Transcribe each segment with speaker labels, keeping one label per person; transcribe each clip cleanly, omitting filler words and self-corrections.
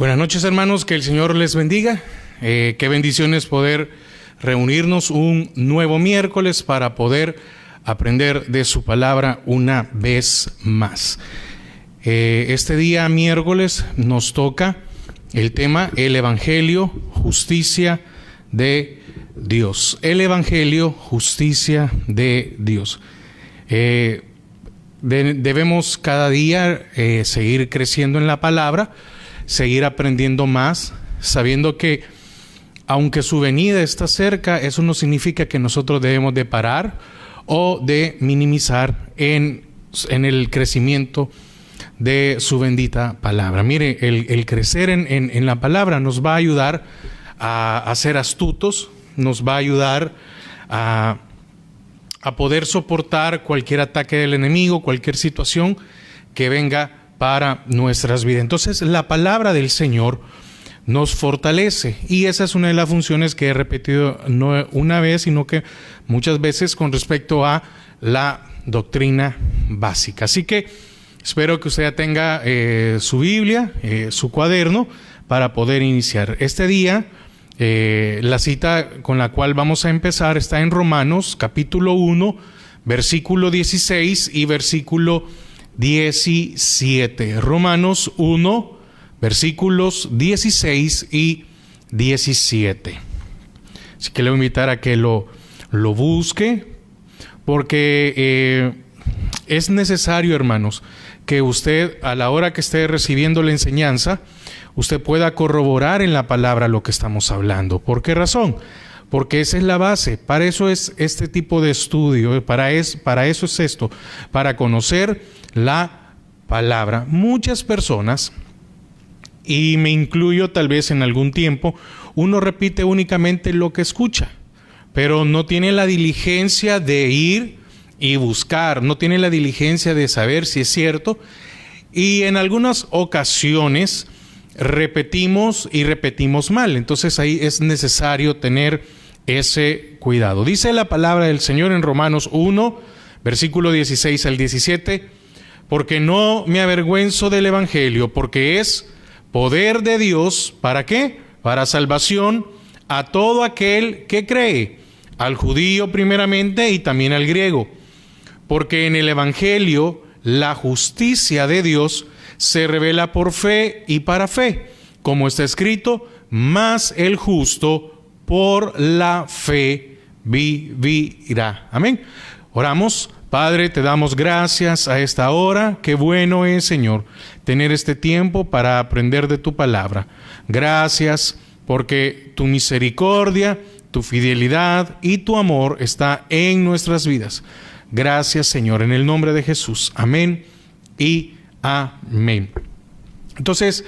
Speaker 1: Buenas noches, hermanos, que el Señor les bendiga. Qué bendición es poder reunirnos un nuevo miércoles para poder aprender de su palabra una vez más. Este día miércoles nos toca el tema el Evangelio, justicia de Dios. El Evangelio, justicia de Dios. Debemos cada día seguir creciendo en la palabra, seguir aprendiendo más, sabiendo que aunque su venida está cerca, eso no significa que nosotros debemos de parar o de minimizar en el crecimiento de su bendita palabra. Mire, el crecer en la palabra nos va a ayudar a ser astutos, nos va a ayudar a poder soportar cualquier ataque del enemigo, cualquier situación que venga para nuestras vidas. Entonces, la palabra del Señor nos fortalece, y esa es una de las funciones que he repetido no una vez, sino que muchas veces con respecto a la doctrina básica. Así que espero que usted tenga su Biblia, su cuaderno, para poder iniciar. Este día, la cita con la cual vamos a empezar está en Romanos, capítulo 1, versículo 16 y versículo 17. Romanos 1, versículos 16 y 17. Así que le voy a invitar a que lo busque, porque es necesario, hermanos, que usted, a la hora que esté recibiendo la enseñanza, usted pueda corroborar en la palabra lo que estamos hablando. ¿Por qué razón? Porque esa es la base. Para eso es este tipo de estudio, para eso es esto, para conocer la palabra. Muchas personas, y me incluyo tal vez en algún tiempo, uno repite únicamente lo que escucha, pero no tiene la diligencia de ir y buscar, no tiene la diligencia de saber si es cierto, y en algunas ocasiones repetimos y repetimos mal. Entonces ahí es necesario tener ese cuidado. Dice la palabra del Señor en Romanos 1, versículo 16 al 17, porque no me avergüenzo del Evangelio, porque es poder de Dios, ¿para qué? Para salvación a todo aquel que cree, al judío primeramente y también al griego, porque en el Evangelio la justicia de Dios se revela por fe y para fe, como está escrito, mas el justo por la fe vivirá. Amén. Oramos. Padre, te damos gracias a esta hora. Qué bueno es, Señor, tener este tiempo para aprender de tu palabra. Gracias porque tu misericordia, tu fidelidad y tu amor está en nuestras vidas. Gracias, Señor, en el nombre de Jesús. Amén y amén. Entonces,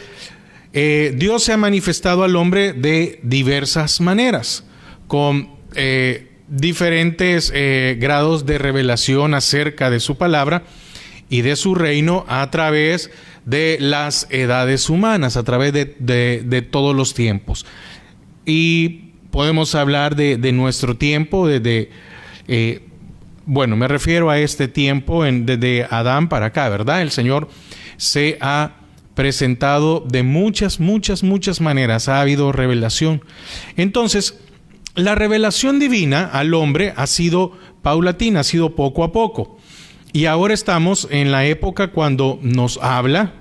Speaker 1: Dios se ha manifestado al hombre de diversas maneras, con diferentes grados de revelación acerca de su palabra y de su reino a través de las edades humanas, a través de todos los tiempos. Y podemos hablar de nuestro tiempo, bueno, me refiero a este tiempo desde Adán para acá, ¿verdad? El Señor se ha presentado de muchas maneras, ha habido revelación. Entonces, la revelación divina al hombre ha sido paulatina, ha sido poco a poco. Y ahora estamos en la época cuando nos habla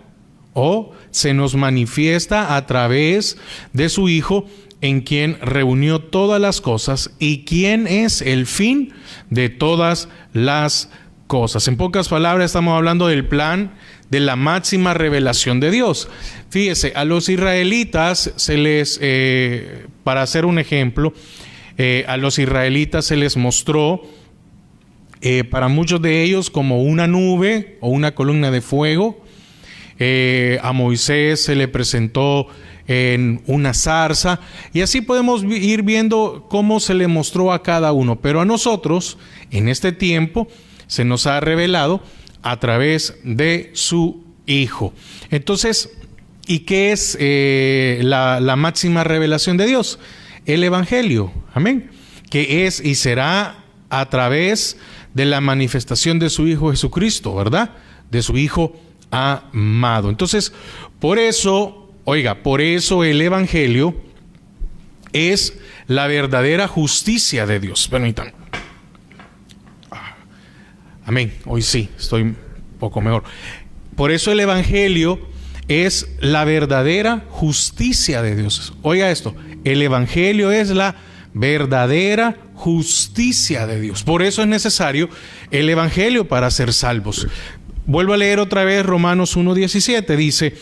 Speaker 1: o se nos manifiesta a través de su Hijo, en quien reunió todas las cosas y quien es el fin de todas las cosas. En pocas palabras, estamos hablando del plan de la máxima revelación de Dios. Fíjese, a los israelitas se les, para hacer un ejemplo, a los israelitas se les mostró para muchos de ellos como una nube o una columna de fuego. A Moisés se le presentó en una zarza, y así podemos ir viendo cómo se le mostró a cada uno. Pero a nosotros, en este tiempo, se nos ha revelado a través de su Hijo. Entonces, ¿y qué es la máxima revelación de Dios? El Evangelio, amén, que es y será a través de la manifestación de su Hijo Jesucristo, ¿verdad? De su Hijo amado. Entonces, por eso Oiga, por eso el Evangelio es la verdadera justicia de Dios. Permítanme. Amén. Hoy sí, estoy un poco mejor. Por eso el Evangelio es la verdadera justicia de Dios. Oiga esto, el Evangelio es la verdadera justicia de Dios. Por eso es necesario el Evangelio para ser salvos. Vuelvo a leer otra vez Romanos 1:17. Dice,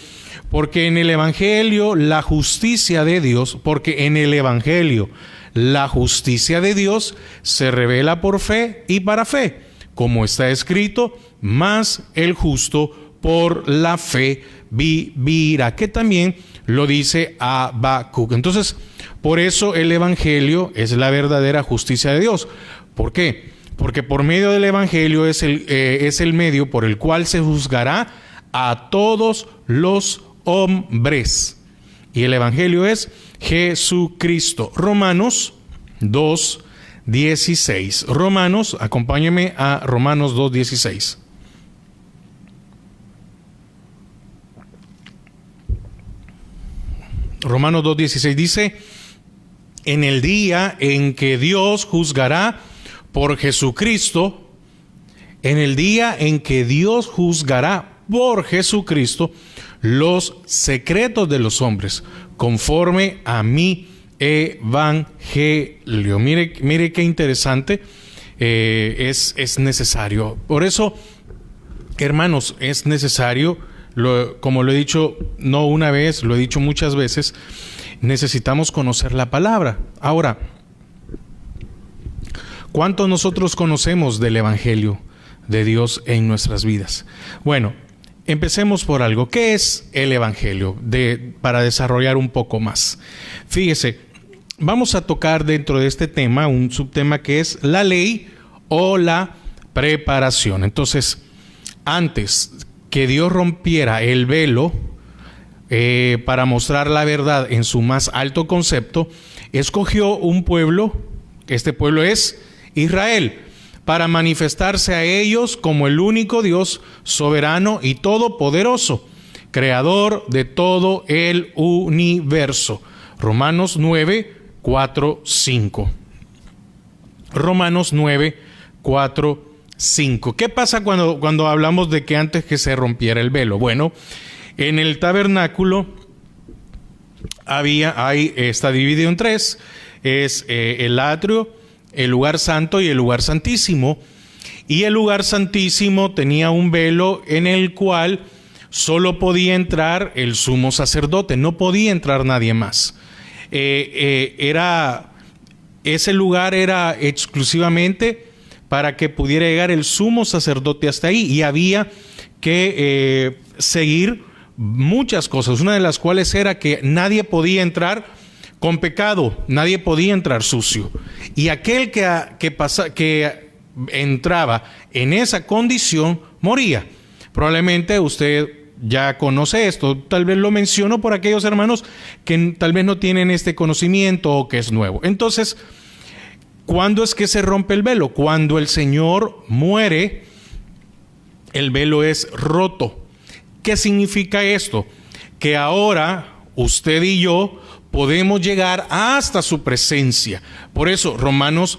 Speaker 1: porque en el Evangelio la justicia de Dios, porque en el Evangelio la justicia de Dios se revela por fe y para fe, como está escrito, mas el justo por la fe vivirá, que también lo dice Habacuc. Entonces, por eso el Evangelio es la verdadera justicia de Dios. ¿Por qué? Porque por medio del Evangelio es el medio por el cual se juzgará a todos los hombres. Y el Evangelio es Jesucristo. Romanos 2:16. Romanos, acompáñeme a Romanos 2:16. Romanos 2:16 dice, en el día en que Dios juzgará por Jesucristo, en el día en que Dios juzgará por Jesucristo los secretos de los hombres, conforme a mi evangelio. Mire qué interesante, es necesario. Por eso, hermanos, es necesario, como lo he dicho no una vez, lo he dicho muchas veces, necesitamos conocer la palabra. Ahora, ¿cuánto nosotros conocemos del Evangelio de Dios en nuestras vidas? Bueno, empecemos por algo. ¿Qué es el Evangelio? Para desarrollar un poco más. Fíjese, vamos a tocar dentro de este tema un subtema que es la ley o la preparación. Entonces, antes que Dios rompiera el velo para mostrar la verdad en su más alto concepto, escogió un pueblo, este pueblo es Israel, para manifestarse a ellos como el único Dios soberano y todopoderoso, creador de todo el universo. Romanos 9:4-5. Romanos 9:4-5. ¿Qué pasa cuando hablamos de que antes que se rompiera el velo? Bueno, en el tabernáculo está dividido en tres. Es el atrio, el lugar santo y el lugar santísimo. Y el lugar santísimo tenía un velo en el cual solo podía entrar el sumo sacerdote, no podía entrar nadie más. Ese lugar era exclusivamente para que pudiera llegar el sumo sacerdote hasta ahí, y había que seguir muchas cosas, una de las cuales era que nadie podía entrar con pecado, nadie podía entrar sucio, y aquel que entraba en esa condición moría. Probablemente usted ya conoce esto, tal vez lo menciono por aquellos hermanos que tal vez no tienen este conocimiento o que es nuevo. Entonces, ¿cuándo es que se rompe el velo? Cuando el Señor muere, el velo es roto. ¿Qué significa esto? Que ahora usted y yo podemos llegar hasta su presencia. Por eso Romanos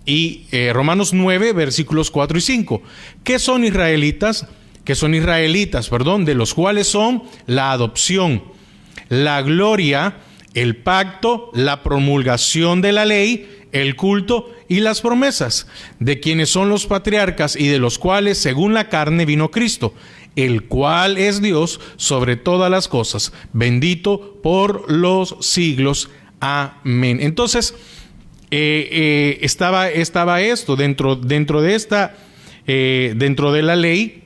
Speaker 1: 9, versículos 4 y 5. ¿Qué son israelitas? Que son israelitas, de los cuales son la adopción, la gloria, el pacto, la promulgación de la ley, el culto y las promesas, de quienes son los patriarcas y de los cuales según la carne vino Cristo, el cual es Dios sobre todas las cosas, bendito por los siglos. Amén. Entonces, estaba esto dentro de la ley.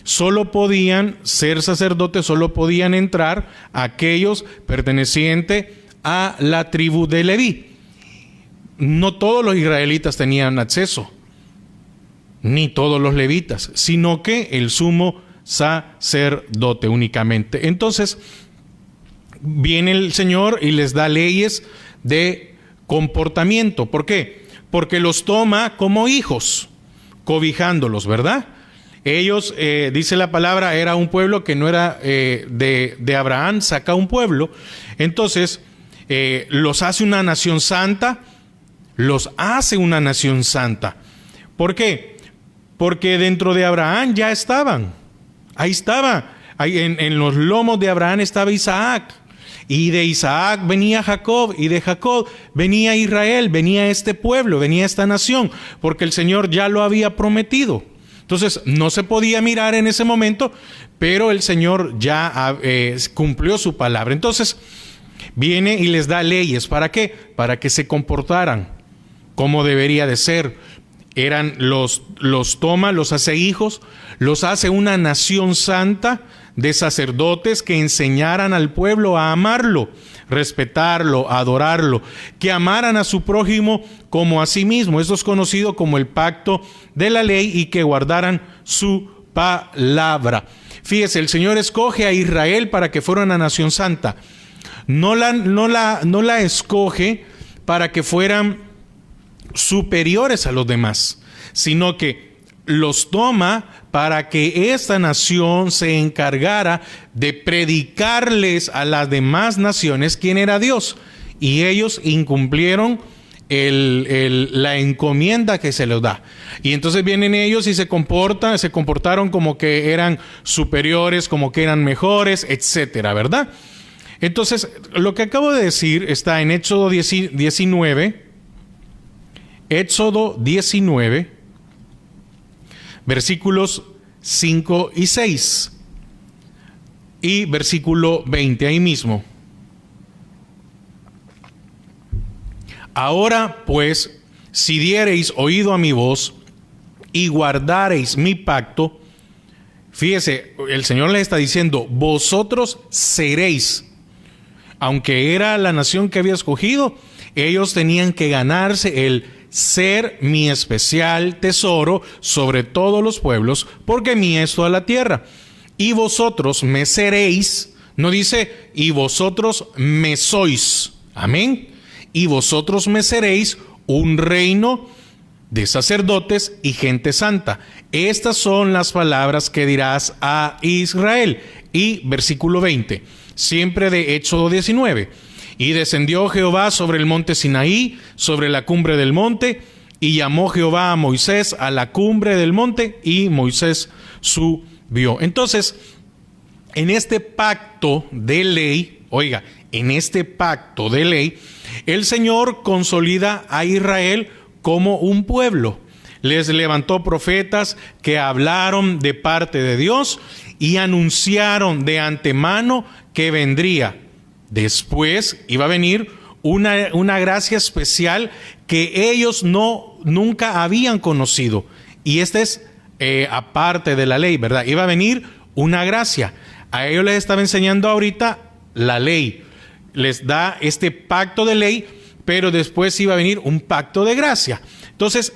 Speaker 1: Solo podían ser sacerdotes, solo podían entrar aquellos pertenecientes a la tribu de Leví. No todos los israelitas tenían acceso, ni todos los levitas, sino que el sumo sacerdote únicamente. Entonces, viene el Señor y les da leyes de comportamiento. ¿Por qué? Porque los toma como hijos, cobijándolos, ¿verdad? Ellos, dice la palabra, era un pueblo que no era de Abraham, saca un pueblo. Entonces, los hace una nación santa, los hace una nación santa. ¿Por qué? Porque dentro de Abraham ya estaban. Ahí estaba. Ahí en los lomos de Abraham estaba Isaac. Y de Isaac venía Jacob, y de Jacob venía Israel, venía este pueblo, venía esta nación, porque el Señor ya lo había prometido. Entonces, no se podía mirar en ese momento, pero el Señor ya cumplió su palabra. Entonces, viene y les da leyes. ¿Para qué? Para que se comportaran como debería de ser. Los toma, los hace hijos, los hace una nación santa de sacerdotes que enseñaran al pueblo a amarlo, respetarlo, adorarlo, que amaran a su prójimo como a sí mismo. Esto es conocido como el pacto de la ley, y que guardaran su palabra. Fíjese, el Señor escoge a Israel para que fuera una nación santa. No la escoge para que fueran superiores a los demás, sino que los toma para que esta nación se encargara de predicarles a las demás naciones quién era Dios. Y ellos incumplieron la encomienda que se les da. Y entonces vienen ellos y se comportaron como que eran superiores, como que eran mejores, etcétera, ¿verdad? Entonces, lo que acabo de decir está en Éxodo 19, versículos 5 y 6, y versículo 20, ahí mismo. Ahora pues, si diereis oído a mi voz y guardareis mi pacto, fíjese, el Señor les está diciendo, vosotros seréis. Aunque era la nación que había escogido, ellos tenían que ganarse el ser mi especial tesoro sobre todos los pueblos, porque mía es toda la tierra. Y vosotros me seréis, no dice, y vosotros me sois, amén. Y vosotros me seréis un reino de sacerdotes y gente santa. Estas son las palabras que dirás a Israel. Y versículo 20, siempre de Éxodo 19. Y descendió Jehová sobre el monte Sinaí, sobre la cumbre del monte, y llamó Jehová a Moisés a la cumbre del monte, y Moisés subió. Entonces, en este pacto de ley, oiga, en este pacto de ley, el Señor consolida a Israel como un pueblo. Les levantó profetas que hablaron de parte de Dios y anunciaron de antemano que vendría. Después iba a venir una gracia especial que ellos nunca habían conocido. Y esta es aparte de la ley, ¿verdad? Iba a venir una gracia. A ellos les estaba enseñando ahorita la ley. Les da este pacto de ley, pero después iba a venir un pacto de gracia. Entonces,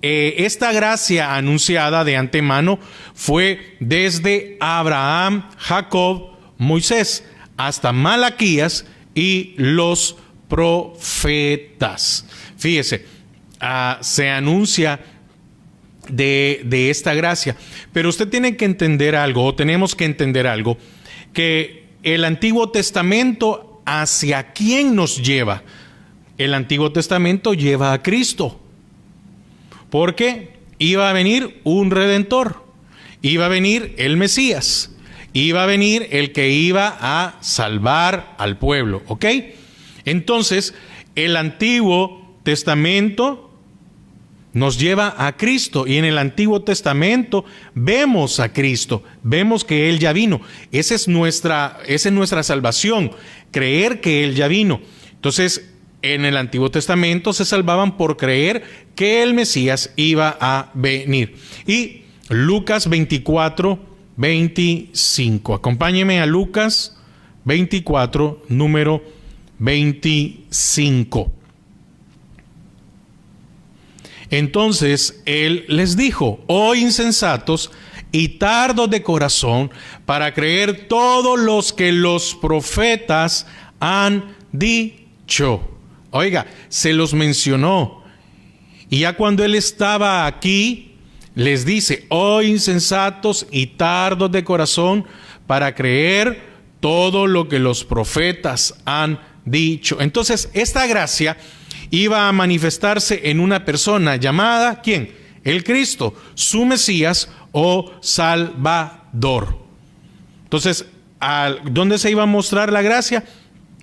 Speaker 1: esta gracia anunciada de antemano fue desde Abraham, Jacob, Moisés, hasta Malaquías y los profetas. Fíjese, se anuncia de esta gracia. Pero usted tiene que entender algo, o tenemos que entender algo, que el Antiguo Testamento, ¿hacia quién nos lleva? El Antiguo Testamento lleva a Cristo. Porque iba a venir un Redentor, iba a venir el Mesías, iba a venir el que iba a salvar al pueblo, ¿ok? Entonces, el Antiguo Testamento nos lleva a Cristo, y en el Antiguo Testamento vemos a Cristo, vemos que Él ya vino. Esa es nuestra salvación, creer que Él ya vino. Entonces, en el Antiguo Testamento se salvaban por creer que el Mesías iba a venir. Y Lucas 24, 25. Acompáñeme a Lucas 24, número 25. Entonces él les dijo: oh insensatos y tardos de corazón para creer todos los que los profetas han dicho. Oiga, se los mencionó. Y ya cuando él estaba aquí, les dice: oh insensatos y tardos de corazón para creer todo lo que los profetas han dicho. Entonces, esta gracia iba a manifestarse en una persona llamada, ¿quién? El Cristo, su Mesías o Salvador. Entonces, ¿dónde se iba a mostrar la gracia?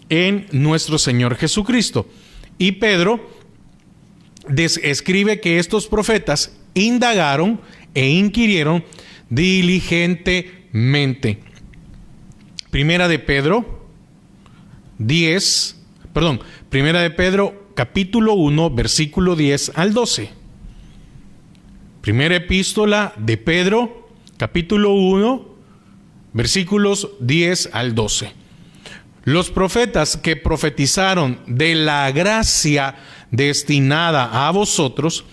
Speaker 1: En nuestro Señor Jesucristo. Y Pedro escribe que estos profetas indagaron e inquirieron diligentemente. Primera de Pedro capítulo 1, versículo 10 al 12. Primera epístola de Pedro, capítulo 1, versículos 10 al 12. Los profetas que profetizaron de la gracia destinada a vosotros,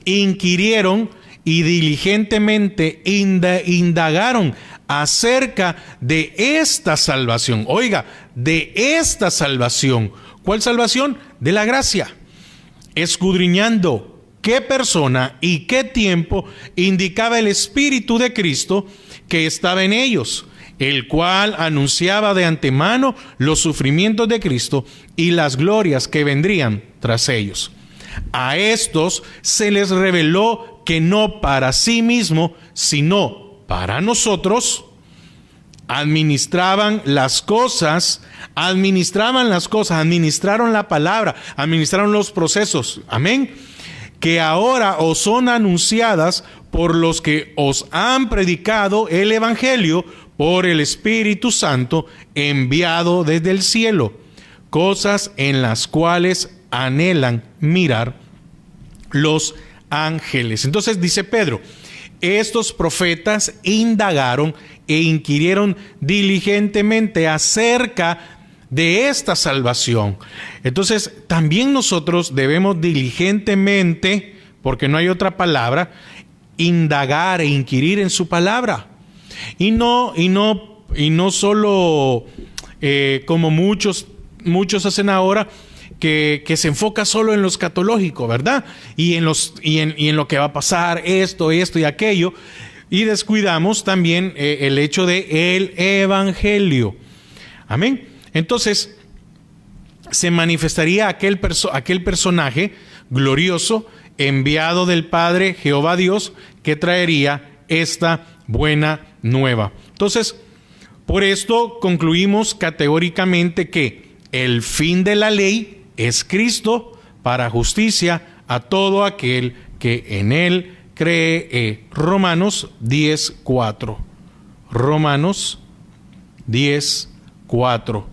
Speaker 1: inquirieron y diligentemente indagaron acerca de esta salvación. Oiga, de esta salvación. ¿Cuál salvación? De la gracia. Escudriñando qué persona y qué tiempo indicaba el Espíritu de Cristo que estaba en ellos, el cual anunciaba de antemano los sufrimientos de Cristo y las glorias que vendrían tras ellos. A estos se les reveló que no para sí mismo, sino para nosotros, administraron la palabra, administraron los procesos, amén, que ahora os son anunciadas por los que os han predicado el Evangelio por el Espíritu Santo enviado desde el cielo, cosas en las cuales anhelan mirar los ángeles. Entonces dice Pedro, estos profetas indagaron e inquirieron diligentemente acerca de esta salvación. Entonces también nosotros debemos diligentemente, porque no hay otra palabra, indagar e inquirir en su palabra. Y no solo como muchos hacen ahora, que se enfoca solo en lo escatológico, ¿verdad? Y en lo que va a pasar, esto y aquello, y descuidamos también el hecho de el Evangelio. Amén. Entonces, se manifestaría aquel personaje glorioso, enviado del Padre Jehová Dios, que traería esta buena nueva. Entonces, por esto concluimos categóricamente que el fin de la ley es Cristo para justicia a todo aquel que en él cree. Romanos 10:4. Romanos 10:4.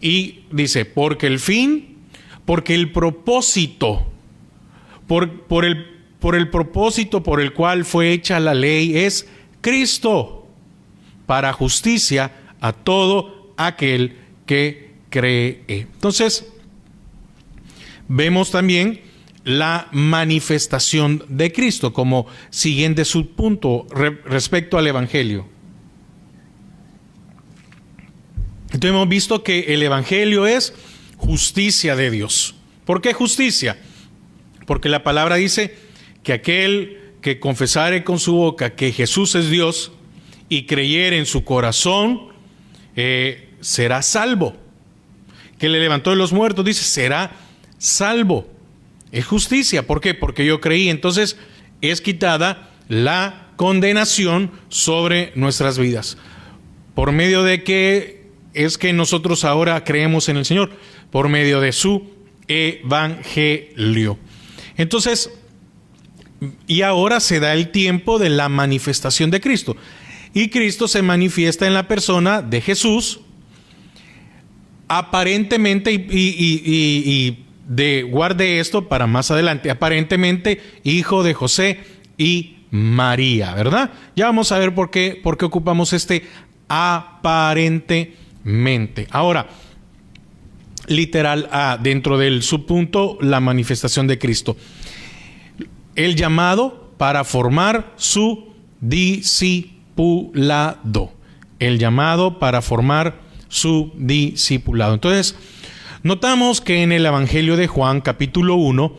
Speaker 1: Y dice, porque el propósito, por el propósito por el cual fue hecha la ley es Cristo, para justicia a todo aquel que cree. Entonces, vemos también la manifestación de Cristo como siguiente subpunto respecto al Evangelio. Entonces hemos visto que el Evangelio es justicia de Dios. ¿Por qué justicia? Porque la palabra dice que aquel que confesare con su boca que Jesús es Dios y creyere en su corazón, será salvo. Que le levantó de los muertos, dice, será salvo. Es justicia. ¿Por qué? Porque yo creí. Entonces es quitada la condenación sobre nuestras vidas. ¿Por medio de qué es que nosotros ahora creemos en el Señor? Por medio de su Evangelio. Entonces, y ahora se da el tiempo de la manifestación de Cristo. Y Cristo se manifiesta en la persona de Jesús, aparentemente, guarde esto para más adelante, aparentemente hijo de José y María, ¿verdad? Ya vamos a ver por qué ocupamos este aparentemente. Ahora, literal, dentro del subpunto, la manifestación de Cristo. El llamado para formar su discipulado. El llamado para formar su discipulado. Entonces, notamos que en el Evangelio de Juan, capítulo 1,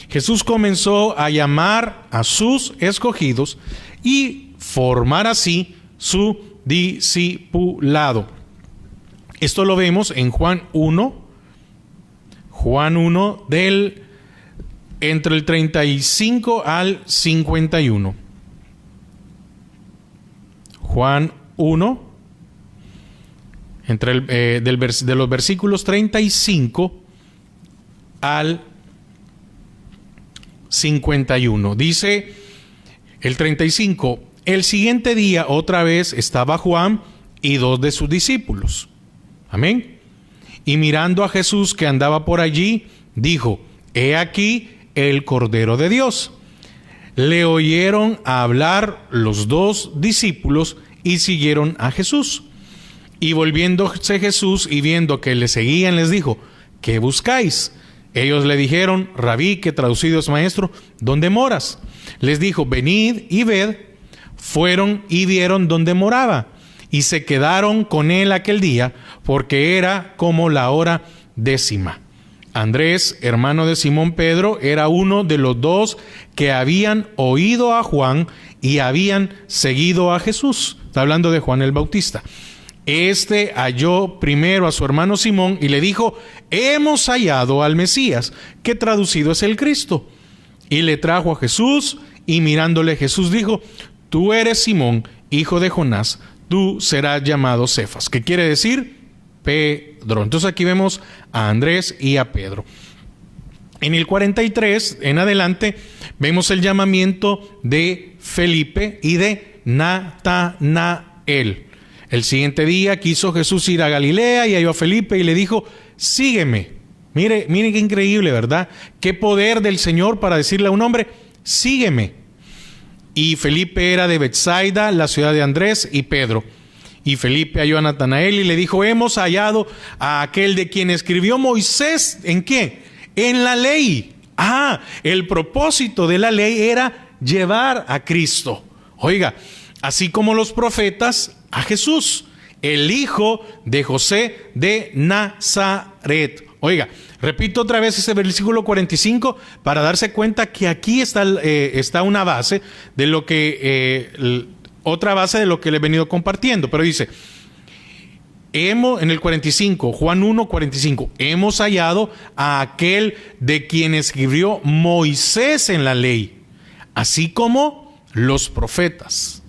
Speaker 1: Jesús comenzó a llamar a sus escogidos y formar así su discipulado. Esto lo vemos en Juan 1 entre el 35 al 51. Juan 1, de los versículos 35 al 51. Dice el 35: el siguiente día otra vez estaba Juan y 2 de sus discípulos. Amén. Y mirando a Jesús que andaba por allí, dijo: he aquí el Cordero de Dios. Le oyeron hablar los 2 discípulos y siguieron a Jesús. Y volviéndose Jesús y viendo que le seguían, les dijo: ¿qué buscáis? Ellos le dijeron: Rabí, que traducido es maestro, ¿dónde moras? Les dijo: venid y ved. Fueron y vieron dónde moraba, y se quedaron con él aquel día, porque era como la hora 10. Andrés, hermano de Simón Pedro, era uno de los 2 que habían oído a Juan y habían seguido a Jesús. Está hablando de Juan el Bautista. Este halló primero a su hermano Simón y le dijo: hemos hallado al Mesías, que traducido es el Cristo. Y le trajo a Jesús, y mirándole Jesús dijo: tú eres Simón, hijo de Jonás, tú serás llamado Cefas, que quiere decir Pedro. Entonces aquí vemos a Andrés y a Pedro. En el 43 en adelante vemos el llamamiento de Felipe y de Natanael. El siguiente día quiso Jesús ir a Galilea y halló a Felipe y le dijo: sígueme. Mire qué increíble, ¿verdad? Qué poder del Señor para decirle a un hombre: sígueme. Y Felipe era de Betsaida, la ciudad de Andrés y Pedro. Y Felipe halló a Natanael y le dijo: hemos hallado a aquel de quien escribió Moisés. ¿En qué? En la ley. El propósito de la ley era llevar a Cristo. Oiga, así como los profetas, a Jesús, el hijo de José de Nazaret. Oiga, repito otra vez ese versículo 45 para darse cuenta que aquí está una base de lo que... otra base de lo que le he venido compartiendo, pero dice, en el 45, Juan 1, 45, hemos hallado a aquel de quien escribió Moisés en la ley, así como los profetas.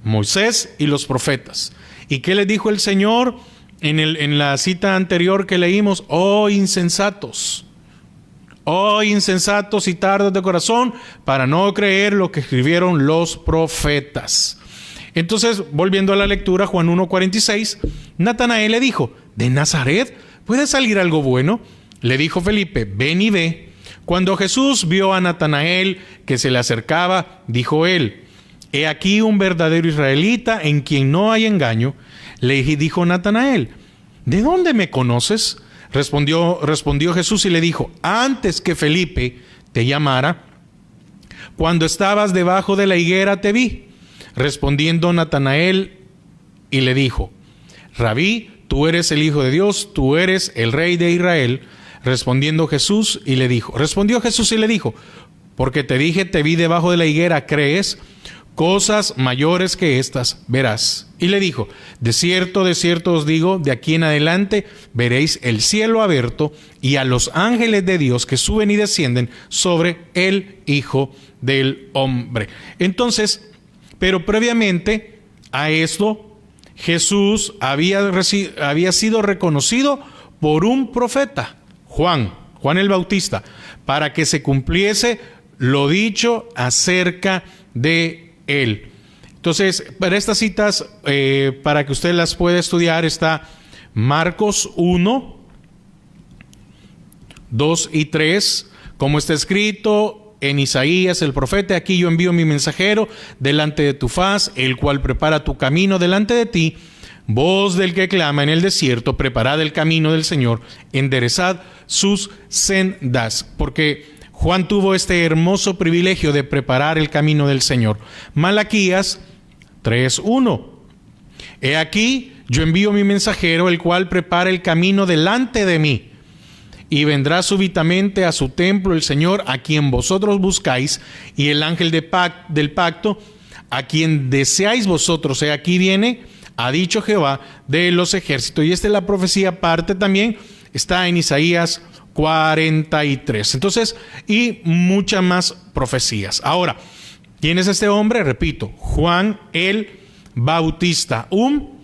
Speaker 1: Moisés y los profetas. ¿Y qué les dijo el Señor en la cita anterior que leímos? Oh insensatos y tardos de corazón, para no creer lo que escribieron los profetas. Entonces, volviendo a la lectura, Juan 1:46, Natanael le dijo: ¿de Nazaret puede salir algo bueno? Le dijo Felipe: ven y ve. Cuando Jesús vio a Natanael que se le acercaba, dijo él: he aquí un verdadero israelita en quien no hay engaño. Le dijo Natanael: ¿de dónde me conoces? Respondió Jesús y le dijo: antes que Felipe te llamara, cuando estabas debajo de la higuera te vi. Respondiendo Natanael y le dijo: Rabí, tú eres el Hijo de Dios, tú eres el Rey de Israel. Respondió Jesús y le dijo: porque te dije, te vi debajo de la higuera, ¿crees? Cosas mayores que estas verás. Y le dijo: de cierto os digo, de aquí en adelante veréis el cielo abierto y a los ángeles de Dios que suben y descienden sobre el Hijo del Hombre. Entonces, pero previamente a esto, Jesús había sido reconocido por un profeta, Juan el Bautista, para que se cumpliese lo dicho acerca de él. Entonces, para estas citas, para que usted las pueda estudiar, está Marcos 1, 2 y 3, como está escrito en Isaías el profeta: aquí yo envío mi mensajero delante de tu faz, el cual prepara tu camino delante de ti. Voz del que clama en el desierto: preparad el camino del Señor, enderezad sus sendas. Porque Juan tuvo este hermoso privilegio de preparar el camino del Señor. Malaquías 3:1. He aquí, yo envío mi mensajero, el cual prepara el camino delante de mí. y vendrá súbitamente a su templo el Señor a quien vosotros buscáis, y el ángel del pacto a quien deseáis vosotros. Aquí viene, ha dicho Jehová de los ejércitos. Y esta es la profecía, parte también está en Isaías 43. Entonces, y muchas más profecías. Ahora, ¿quién es este hombre? Repito, Juan el Bautista, un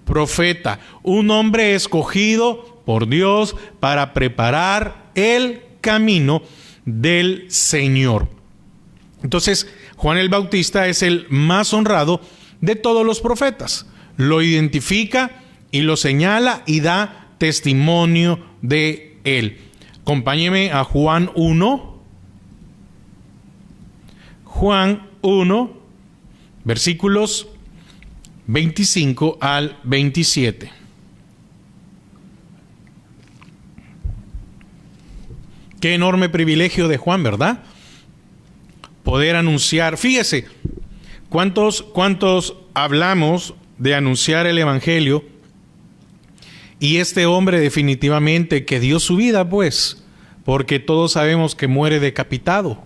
Speaker 1: profeta, un hombre escogido por Dios para preparar el camino del Señor. Entonces, Juan el Bautista es el más honrado de todos los profetas. Lo identifica y lo señala y da testimonio de él. Acompáñeme a Juan 1. Juan 1, versículos 25 al 27. Qué enorme privilegio de Juan, ¿verdad? Poder anunciar. Fíjese, ¿cuántos hablamos de anunciar el Evangelio? Y este hombre definitivamente que dio su vida, pues, porque todos sabemos que muere decapitado.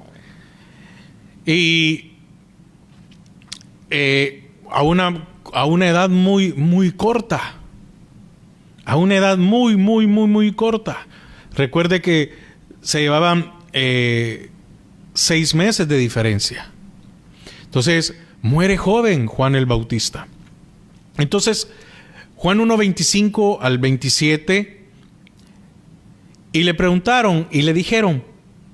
Speaker 1: Y a una edad muy corta. A una edad muy corta. Recuerde que se llevaban 6 meses de diferencia. Entonces, muere joven Juan el Bautista. Entonces, Juan 1, 25 al 27, y le preguntaron y le dijeron,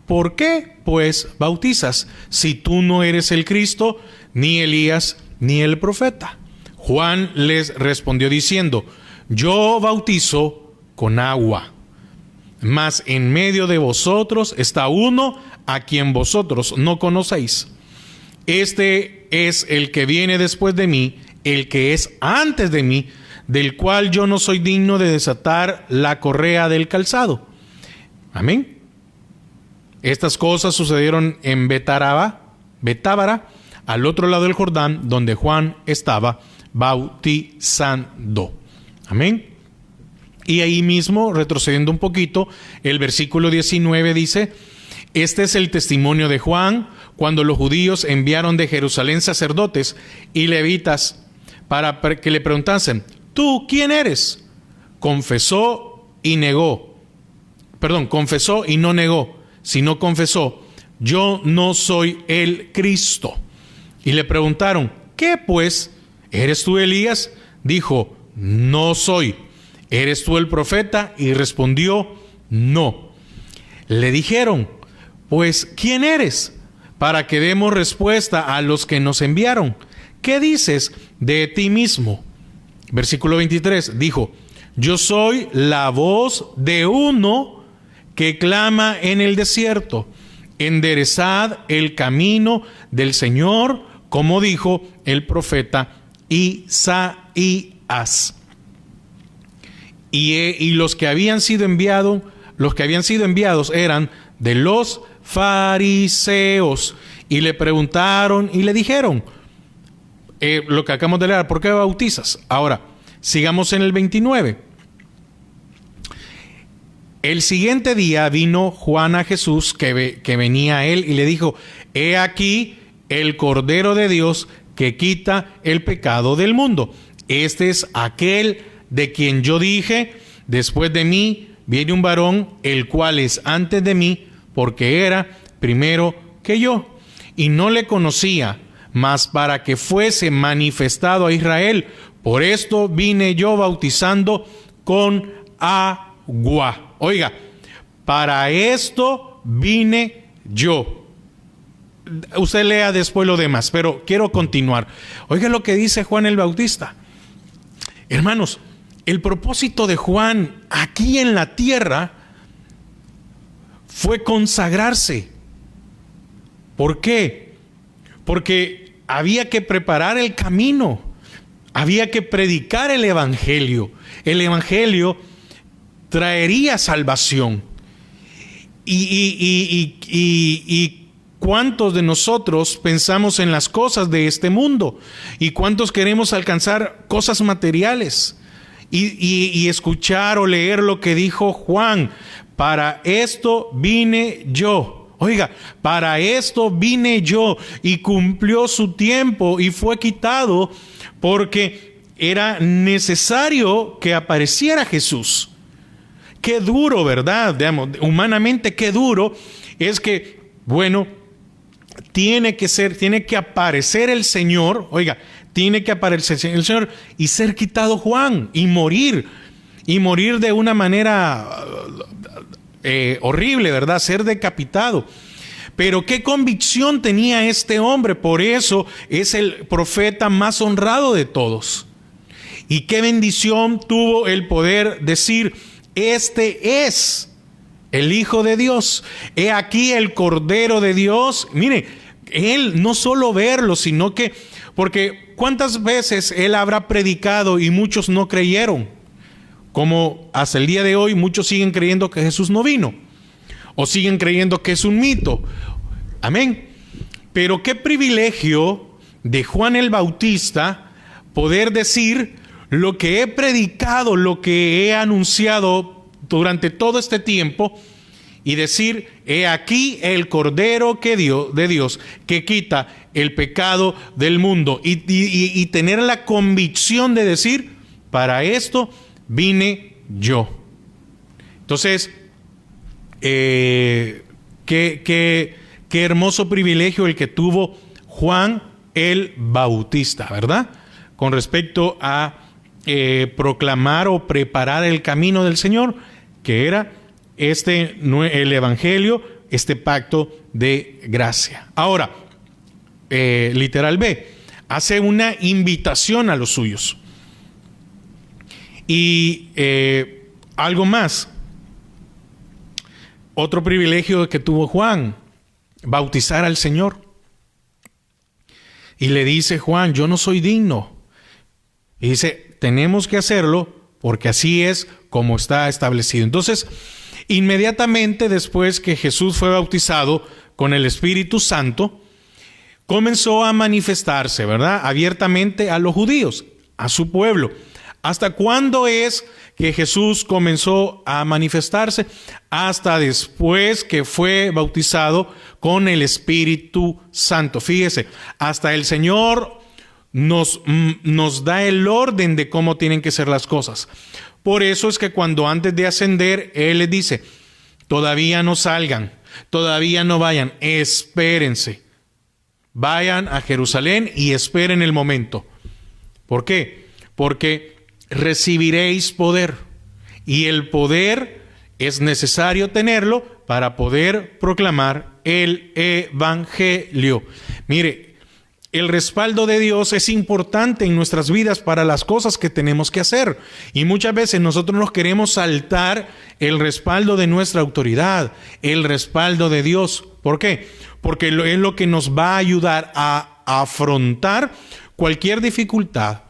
Speaker 1: ¿por qué pues bautizas si tú no eres el Cristo, ni Elías, ni el profeta? Juan les respondió diciendo, yo bautizo con agua, mas en medio de vosotros está uno a quien vosotros no conocéis. Este es el que viene después de mí, el que es antes de mí, del cual yo no soy digno de desatar la correa del calzado. Amén. Estas cosas sucedieron en Betábara, al otro lado del Jordán, donde Juan estaba bautizando. Amén. Y ahí mismo, retrocediendo un poquito, el versículo 19 dice, este es el testimonio de Juan, cuando los judíos enviaron de Jerusalén sacerdotes y levitas para que le preguntasen, ¿tú quién eres? Confesó y no negó, sino confesó, yo no soy el Cristo. Y le preguntaron, ¿qué pues? ¿Eres tú Elías? Dijo, no soy. ¿Eres tú el profeta? Y respondió, no. Le dijeron, pues, ¿quién eres? Para que demos respuesta a los que nos enviaron. ¿Qué dices de ti mismo? Versículo 23, dijo, yo soy la voz de uno que clama en el desierto, enderezad el camino del Señor, como dijo el profeta Isaías. Y los que habían sido enviados eran de los fariseos, y le preguntaron y le dijeron, lo que acabamos de leer, ¿por qué bautizas? Ahora, sigamos en el 29. El siguiente día vino Juan a Jesús, que venía a él, y le dijo, he aquí el Cordero de Dios que quita el pecado del mundo. Este es aquel de quien yo dije, después de mí viene un varón, el cual es antes de mí, porque era primero que yo. Y no le conocía, mas para que fuese manifestado a Israel. Por esto vine yo bautizando con agua. Oiga, para esto vine yo. Usted lea después lo demás, pero quiero continuar. Oiga lo que dice Juan el Bautista. Hermanos, el propósito de Juan aquí en la tierra fue consagrarse. ¿Por qué? Porque había que preparar el camino, había que predicar el Evangelio. El Evangelio traería salvación. Y ¿cuántos de nosotros pensamos en las cosas de este mundo? ¿Y cuántos queremos alcanzar cosas materiales? y escuchar o leer lo que dijo Juan. Para esto vine yo. Oiga, para esto vine yo, y cumplió su tiempo y fue quitado porque era necesario que apareciera Jesús. Qué duro, ¿verdad? Digamos, humanamente qué duro es que, bueno, tiene que aparecer el Señor, oiga, tiene que aparecer el Señor y ser quitado Juan y morir de una manera horrible, ¿verdad? Ser decapitado. Pero qué convicción tenía este hombre, por eso es el profeta más honrado de todos. Y qué bendición tuvo el poder decir: este es el Hijo de Dios. He aquí el Cordero de Dios. Mire, él no solo verlo, sino que, porque ¿cuántas veces él habrá predicado y muchos no creyeron? Como hasta el día de hoy muchos siguen creyendo que Jesús no vino, o siguen creyendo que es un mito. Amén. Pero qué privilegio de Juan el Bautista poder decir: lo que he predicado, lo que he anunciado durante todo este tiempo, y decir: he aquí el Cordero de Dios que quita el pecado del mundo, y tener la convicción de decir: para esto vine yo. Entonces, qué hermoso privilegio el que tuvo Juan el Bautista, ¿verdad? Con respecto a proclamar o preparar el camino del Señor, que era el Evangelio, este pacto de gracia. Ahora, literal B, hace una invitación a los suyos. Y algo más, otro privilegio que tuvo Juan: bautizar al Señor. Y le dice Juan: yo no soy digno. Y dice: tenemos que hacerlo porque así es como está establecido. Entonces, inmediatamente después que Jesús fue bautizado con el Espíritu Santo, comenzó a manifestarse, ¿verdad?, abiertamente a los judíos, a su pueblo. ¿Hasta cuándo es que Jesús comenzó a manifestarse? Hasta después que fue bautizado con el Espíritu Santo. Fíjese, hasta el Señor nos da el orden de cómo tienen que ser las cosas. Por eso es que cuando antes de ascender, Él les dice: todavía no salgan, todavía no vayan, espérense. Vayan a Jerusalén y esperen el momento. ¿Por qué? Porque recibiréis poder, y el poder es necesario tenerlo para poder proclamar el Evangelio. Mire, el respaldo de Dios es importante en nuestras vidas para las cosas que tenemos que hacer, y muchas veces nosotros nos queremos saltar el respaldo de nuestra autoridad, el respaldo de Dios. ¿Por qué? Porque es lo que nos va a ayudar a afrontar cualquier dificultad.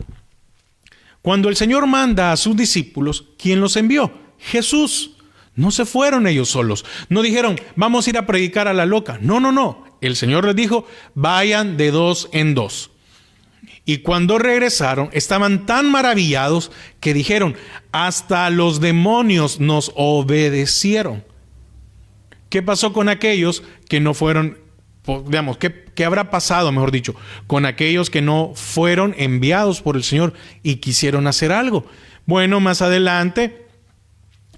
Speaker 1: Cuando el Señor manda a sus discípulos, ¿quién los envió? Jesús. No se fueron ellos solos. No dijeron: vamos a ir a predicar a la loca. No, no, no. El Señor les dijo: vayan de 2 en 2. Y cuando regresaron, estaban tan maravillados que dijeron: hasta los demonios nos obedecieron. ¿Qué pasó con aquellos que no fueron? Digamos, ¿qué habrá pasado, mejor dicho, con aquellos que no fueron enviados por el Señor y quisieron hacer algo? Bueno, más adelante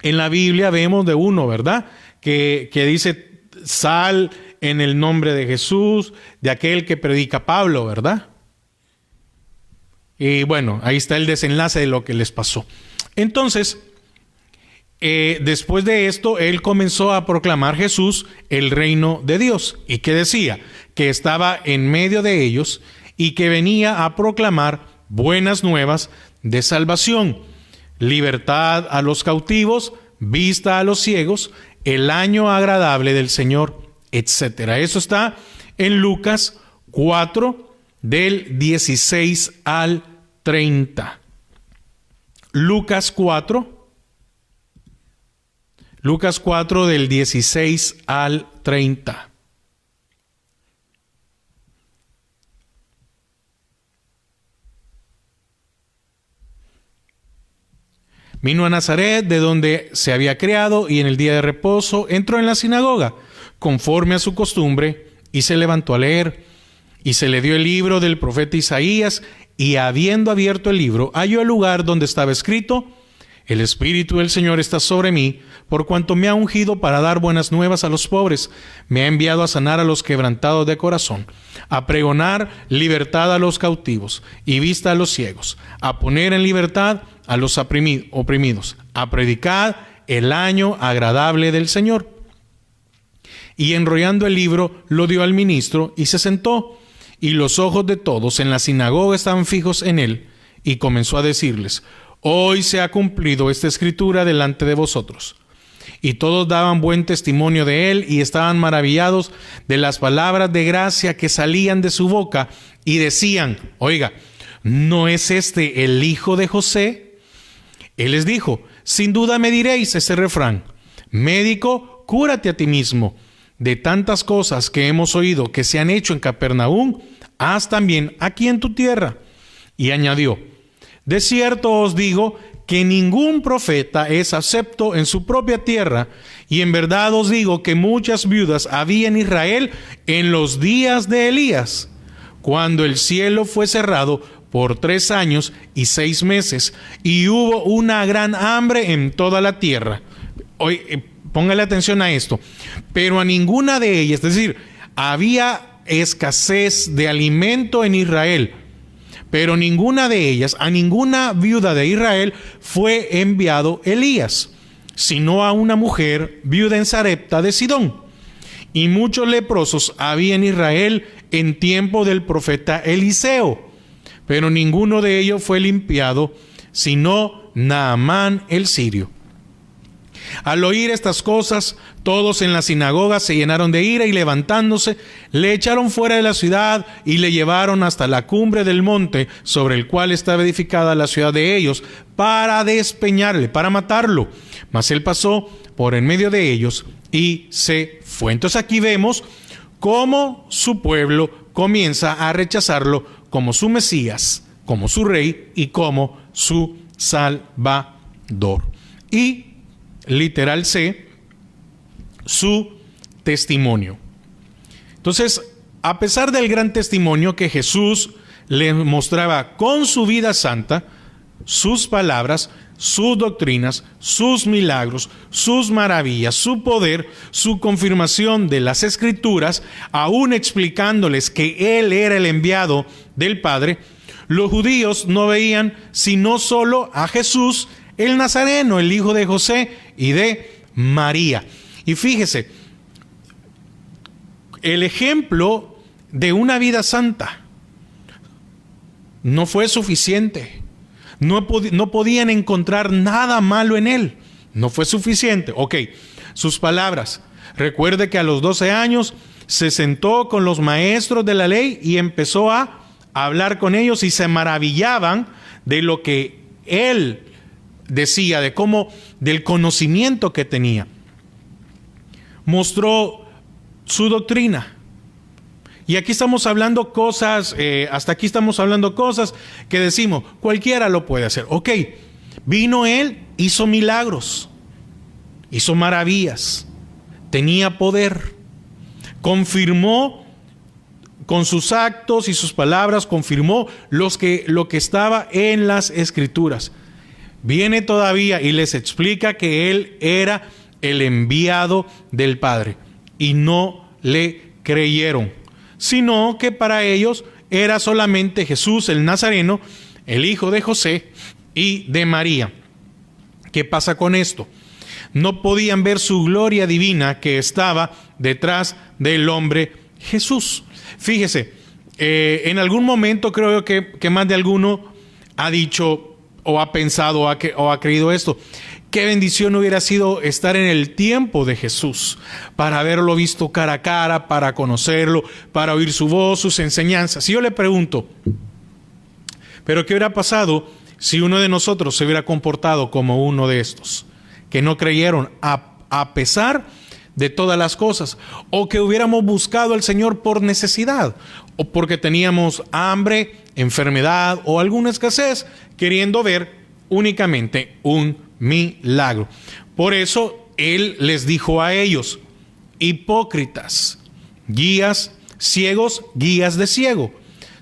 Speaker 1: en la Biblia vemos de uno, ¿verdad?, que dice: sal en el nombre de Jesús, de aquel que predica Pablo, ¿verdad? Y bueno, ahí está el desenlace de lo que les pasó. Entonces, después de esto, él comenzó a proclamar Jesús el reino de Dios. ¿Y qué decía? Que estaba en medio de ellos y que venía a proclamar buenas nuevas de salvación, libertad a los cautivos, vista a los ciegos, el año agradable del Señor, etc. Eso está en Lucas 4, del 16 al 30. Lucas 4, del 16 al 30. Vino a Nazaret, de donde se había criado, y en el día de reposo entró en la sinagoga, conforme a su costumbre, y se levantó a leer. Y se le dio el libro del profeta Isaías, y habiendo abierto el libro, halló el lugar donde estaba escrito: El Espíritu del Señor está sobre mí, por cuanto me ha ungido para dar buenas nuevas a los pobres, me ha enviado a sanar a los quebrantados de corazón, a pregonar libertad a los cautivos y vista a los ciegos, a poner en libertad a los oprimidos, a predicar el año agradable del Señor. Y enrollando el libro, lo dio al ministro y se sentó, y los ojos de todos en la sinagoga estaban fijos en él, y comenzó a decirles: Hoy se ha cumplido esta escritura delante de vosotros. Y todos daban buen testimonio de él y estaban maravillados de las palabras de gracia que salían de su boca, y decían: Oiga, ¿no es este el hijo de José? Él les dijo: Sin duda me diréis ese refrán: Médico, cúrate a ti mismo. De tantas cosas que hemos oído que se han hecho en Capernaum, haz también aquí en tu tierra. Y añadió: De cierto os digo que ningún profeta es acepto en su propia tierra, y en verdad os digo que muchas viudas había en Israel en los días de Elías, cuando el cielo fue cerrado por 3 años y 6 meses, y hubo una gran hambre en toda la tierra. Hoy, póngale atención a esto. Pero a ninguna de ellas, es decir, había escasez de alimento en Israel, pero ninguna de ellas, a ninguna viuda de Israel fue enviado Elías, sino a una mujer viuda en Sarepta de Sidón. Y muchos leprosos había en Israel en tiempo del profeta Eliseo, pero ninguno de ellos fue limpiado, sino Naamán el sirio. Al oír estas cosas, todos en la sinagoga se llenaron de ira y levantándose, le echaron fuera de la ciudad y le llevaron hasta la cumbre del monte sobre el cual estaba edificada la ciudad de ellos, para despeñarle, para matarlo. Mas él pasó por en medio de ellos y se fue. Entonces aquí vemos cómo su pueblo comienza a rechazarlo como su Mesías, como su rey y como su Salvador. Y literal C, su testimonio. Entonces, a pesar del gran testimonio que Jesús le mostraba con su vida santa, sus palabras, sus doctrinas, sus milagros, sus maravillas, su poder, su confirmación de las Escrituras, aún explicándoles que Él era el enviado del Padre, los judíos no veían sino solo a Jesús, el Nazareno, el hijo de José y de María. Y fíjese, el ejemplo de una vida santa no fue suficiente. No podían encontrar nada malo en él. No fue suficiente. Ok, sus palabras. Recuerde que a los 12 años se sentó con los maestros de la ley y empezó a hablar con ellos, y se maravillaban de lo que él decía, del conocimiento que tenía. Mostró su doctrina. Y aquí estamos hablando cosas, hasta aquí estamos hablando cosas que decimos, cualquiera lo puede hacer. Ok, vino él, hizo milagros, hizo maravillas, tenía poder, confirmó con sus actos y sus palabras, confirmó lo que estaba en las Escrituras. Viene todavía y les explica que él era el enviado del Padre, y no le creyeron, sino que para ellos era solamente Jesús el Nazareno, el hijo de José y de María. ¿Qué pasa con esto? No podían ver su gloria divina que estaba detrás del hombre Jesús. Fíjese, en algún momento creo que más de alguno ha dicho o ha pensado o ha creído esto: qué bendición hubiera sido estar en el tiempo de Jesús, para haberlo visto cara a cara, para conocerlo, para oír su voz, sus enseñanzas. Y yo le pregunto, ¿pero qué hubiera pasado si uno de nosotros se hubiera comportado como uno de estos, que no creyeron a pesar de todas las cosas? O que hubiéramos buscado al Señor por necesidad, o porque teníamos hambre, enfermedad o alguna escasez, queriendo ver únicamente un milagro. Por eso Él les dijo a ellos: hipócritas, guías, ciegos, guías de ciego,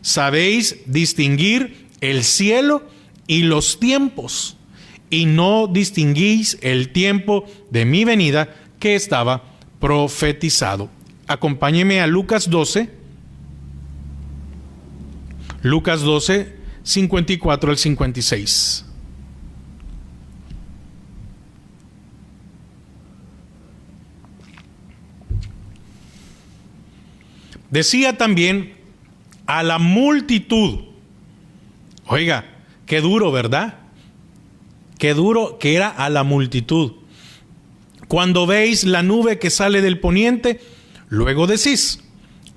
Speaker 1: sabéis distinguir el cielo y los tiempos, y no distinguís el tiempo de mi venida que estaba profetizado. Acompáñeme a Lucas 12, 54 al 56. Decía también a la multitud. Oiga, qué duro, ¿verdad? Qué duro que era a la multitud. Cuando veis la nube que sale del poniente, luego decís: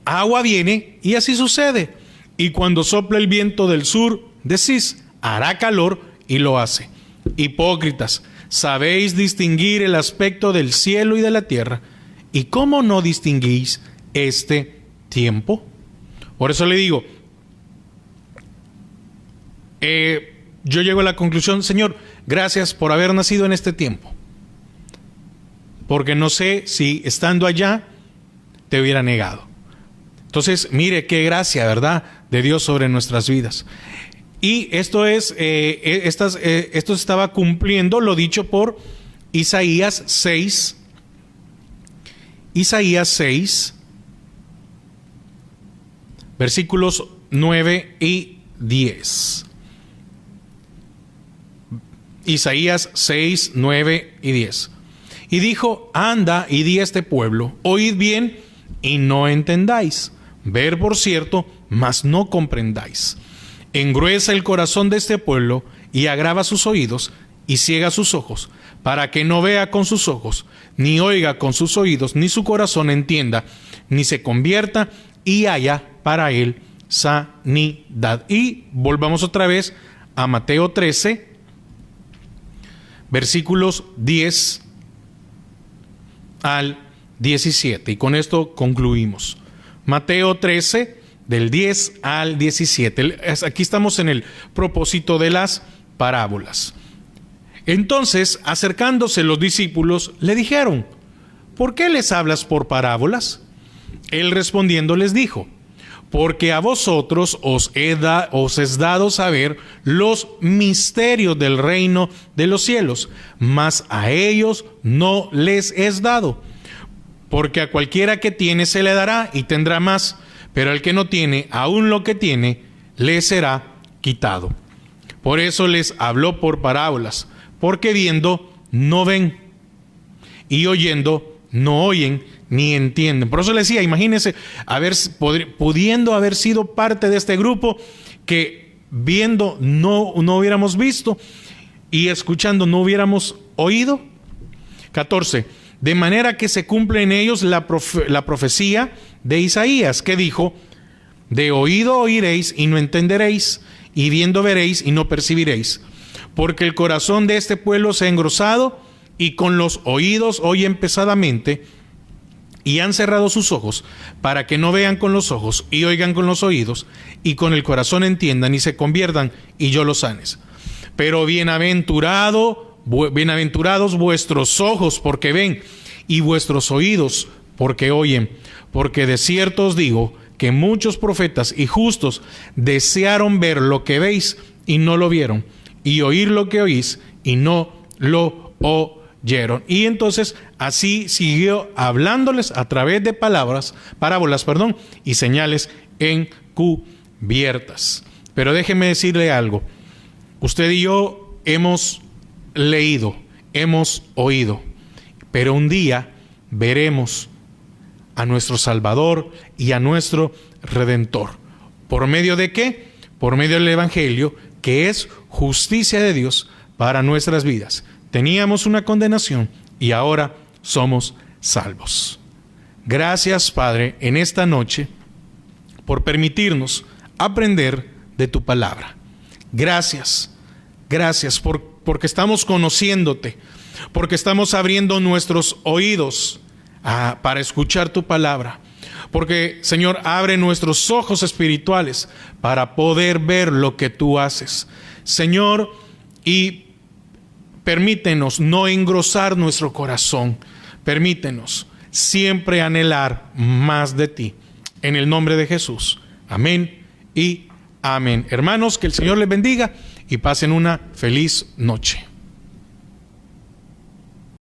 Speaker 1: agua viene, y así sucede. Y cuando sopla el viento del sur, decís: hará calor, y lo hace. Hipócritas, sabéis distinguir el aspecto del cielo y de la tierra, ¿y cómo no distinguís este tiempo? Por eso le digo, yo llego a la conclusión: Señor, gracias por haber nacido en este tiempo, porque no sé si estando allá te hubiera negado. Entonces, mire qué gracia, ¿verdad?, de Dios sobre nuestras vidas. Y esto estaba cumpliendo lo dicho por Isaías 6, versículos 9 y 10. Isaías 6, 9 y 10. Y dijo: anda y di a este pueblo, oíd bien y no entendáis, ver por cierto, mas no comprendáis. Engruesa el corazón de este pueblo y agrava sus oídos y ciega sus ojos, para que no vea con sus ojos, ni oiga con sus oídos, ni su corazón entienda, ni se convierta y haya para él sanidad. Y volvamos otra vez a Mateo 13, versículos 10 al 17. Y con esto concluimos. Mateo 13, del 10 al 17. Aquí estamos en el propósito de las parábolas. Entonces, acercándose los discípulos, le dijeron: ¿por qué les hablas por parábolas? Él respondiendo les dijo: porque a vosotros os es dado saber los misterios del reino de los cielos, mas a ellos no les es dado. Porque a cualquiera que tiene se le dará y tendrá más, pero al que no tiene, aun lo que tiene, le será quitado. Por eso les habló por parábolas, porque viendo no ven, y oyendo no oyen ni entienden. Por eso le decía, imagínense pudiendo haber sido parte de este grupo que viendo no hubiéramos visto y escuchando no hubiéramos oído. 14. De manera que se cumple en ellos la profecía de Isaías, que dijo: de oído oiréis y no entenderéis, y viendo veréis y no percibiréis. Porque el corazón de este pueblo se ha engrosado, y con los oídos oyen pesadamente, y han cerrado sus ojos, para que no vean con los ojos, y oigan con los oídos, y con el corazón entiendan, y se conviertan, y yo los sanes. Pero bienaventurados vuestros ojos, porque ven, y vuestros oídos, porque oyen. Porque de cierto os digo que muchos profetas y justos desearon ver lo que veis y no lo vieron, y oír lo que oís y no lo oyeron. Y entonces así siguió hablándoles a través de parábolas, y señales encubiertas. Pero déjeme decirle algo: usted y yo hemos leído, hemos oído, pero un día veremos a nuestro Salvador y a nuestro Redentor. ¿Por medio de qué? Por medio del Evangelio, que es justicia de Dios para nuestras vidas. Teníamos una condenación y ahora somos salvos. Gracias, Padre, en esta noche por permitirnos aprender de tu palabra. Gracias porque estamos conociéndote, porque estamos abriendo nuestros oídos para escuchar tu palabra. Porque, Señor, abre nuestros ojos espirituales para poder ver lo que tú haces, Señor, y permítenos no engrosar nuestro corazón. Permítenos siempre anhelar más de ti. En el nombre de Jesús. Amén y amén. Hermanos, que el Señor les bendiga y pasen una feliz noche.